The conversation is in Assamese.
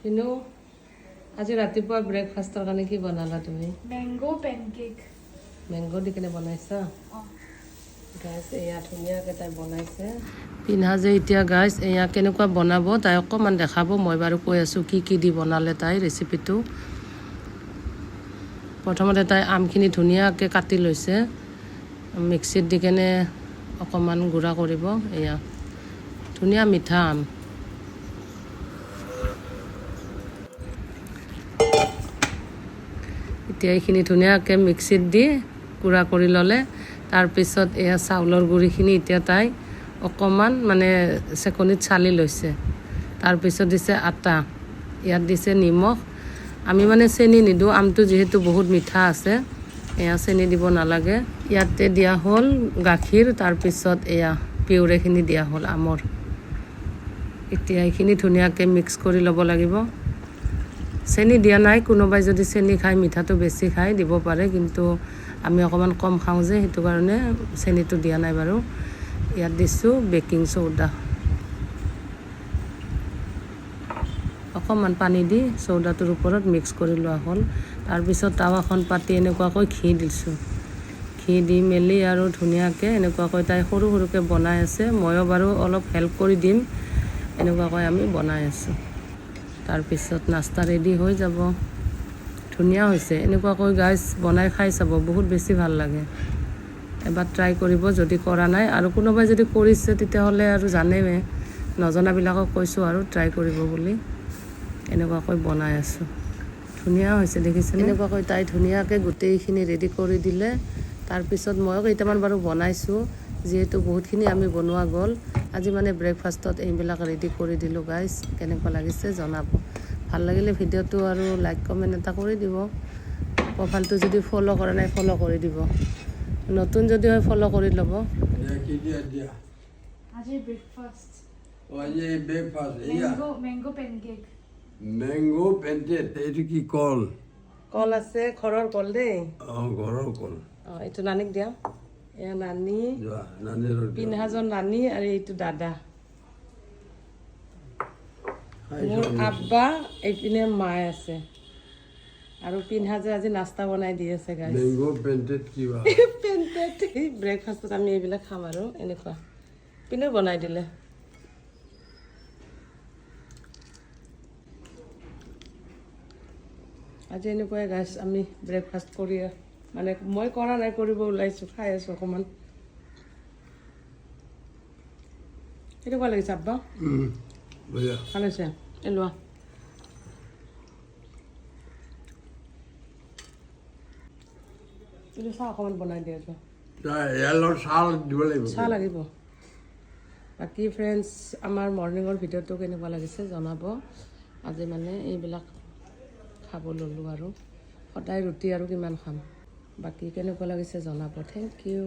পিনু আজি ৰাতিপুৱা ব্ৰেকফাষ্টৰ কাৰণে কি বনালা তুমি? Mango pancake. মেংগো দি কেনে বনাইছা? Oh. গাইছ এয়া ধুনীয়াকৈ তাই বনাইছে। পিন্ধা যে এতিয়া গাইছ এয়া কেনেকুৱা বনাব তাই অকণমান দেখাব। মই বাৰু কৈ আছোঁ কি দি বনালে তাই ৰেচিপিটো। প্ৰথমতে তাই আমখিনি ধুনীয়াকৈ কাটি লৈছে, মিক্সিত দি কেনে অকণমান গুড়া কৰিব। এয়া ধুনীয়া মিঠা আম। এতিয়া এইখিনি ধুনীয়াকৈ মিক্সিত দি গুড়া কৰি ল'লে। তাৰপিছত এয়া চাউলৰ গুড়িখিনি এতিয়া তাই অকণমান মানে চেকনিত চালি লৈছে। তাৰপিছত দিছে আটা, ইয়াত দিছে নিমখ। আমি মানে চেনি নিদিওঁ, আমটো যিহেতু বহুত মিঠা আছে, এয়া চেনি দিব নালাগে। ইয়াতে দিয়া হ'ল গাখীৰ, তাৰপিছত এয়া পিউৰেখিনি দিয়া হ'ল আমৰ। এতিয়া এইখিনি ধুনীয়াকৈ মিক্স কৰি ল'ব লাগিব। চেনি দিয়া নাই, কোনোবাই যদি চেনি খায় মিঠাটো বেছি খায় দিব পাৰে, কিন্তু আমি অকণমান কম খাওঁ যে সেইটো কাৰণে চেনিটো দিয়া নাই বাৰু। ইয়াত দিছোঁ বেকিং চ'ডা, অকণমান পানী দি চ'ডাটোৰ ওপৰত মিক্স কৰি লোৱা হ'ল। তাৰপিছত টাৱাখন পাতি এনেকুৱাকৈ ঘি দিছোঁ। ঘি দি মেলি আৰু ধুনীয়াকৈ এনেকুৱাকৈ তাই সৰু সৰুকৈ বনাই আছে। ময়ো বাৰু অলপ হেল্প কৰি দিম। এনেকুৱাকৈ আমি বনাই আছোঁ। তাৰপিছত নাস্তা ৰেডি হৈ যাব। ধুনীয়া হৈছে। এনেকুৱাকৈ গাইজ বনাই খাই চাব, বহুত বেছি ভাল লাগে। এবাৰ ট্ৰাই কৰিব যদি কৰা নাই, আৰু কোনোবাই যদি কৰিছে তেতিয়াহ'লে আৰু জানেই। নজনাবিলাকক কৈছোঁ আৰু ট্ৰাই কৰিব বুলি। এনেকুৱাকৈ বনাই আছোঁ, ধুনীয়া হৈছে দেখিছেনে? এনেকুৱাকৈ তাই ধুনীয়াকৈ গোটেইখিনি ৰেডি কৰি দিলে। তাৰপিছত ময়ো কেইটামান বাৰু বনাইছোঁ, যিহেতু বহুতখিনি আমি বনোৱা গ'ল। আজি মানে ব্ৰেকফাষ্টত এইবিলাক ৰেডি কৰি দিলোঁ গাইজ। কেনেকুৱা লাগিছে জনাব। ভাল লাগিলে ভিডিঅ'টো আৰু লাইক কমেণ্ট এটা কৰি দিব। প্ৰফাইলটো যদি ফ'ল' কৰা নাই ফ'ল' কৰি দিব। নতুন যদি হয় ফ'ল' কৰি ল'ব। Ajay breakfast. Oye, breakfast. Mango pancake. Mango pancake. এইটো কি কল? কল আছে, ঘৰৰ কল দেই। ঘৰৰ কল। এইটো নানীক দিয়া। এয়া নানী, যোৱা নানীৰ পিন্হাজন নানী, আৰু এইটো দাদা। মোৰ আব্বা, এইপিনে মায়ে আছে। আৰু পিন্ধা যে আজি নাস্তা বনাই দি আছে গাইজ। মেংগো পেণ্টেড কিবা পেণ্টেড ব্ৰেকফাষ্টত আমি এইবিলাক খাম আৰু এনেকুৱা। পিনেও বনাই দিলে। আজি এনেকুৱাই গাইজ আমি ব্ৰেকফাষ্ট কৰি, মানে মই কৰা নাই, কৰিব ওলাইছোঁ, খাই আছোঁ অকণমান। কেনেকুৱা লাগিছে আব্বা? ভাল হৈছে? এই লোৱা। এইটো চাহ অকণমান বনাই দিয়া যোৱা। চাহ লাগিব। বাকী ফ্ৰেণ্ডছ, আমাৰ মৰ্ণিঙৰ ভিডিঅ'টো কেনেকুৱা লাগিছে জনাব। আজি মানে এইবিলাক খাব ল'লোঁ আৰু সদায় ৰুটি আৰু কিমান খাম। বাকী কেনেকুৱা লাগিছে জনাব। Thank U.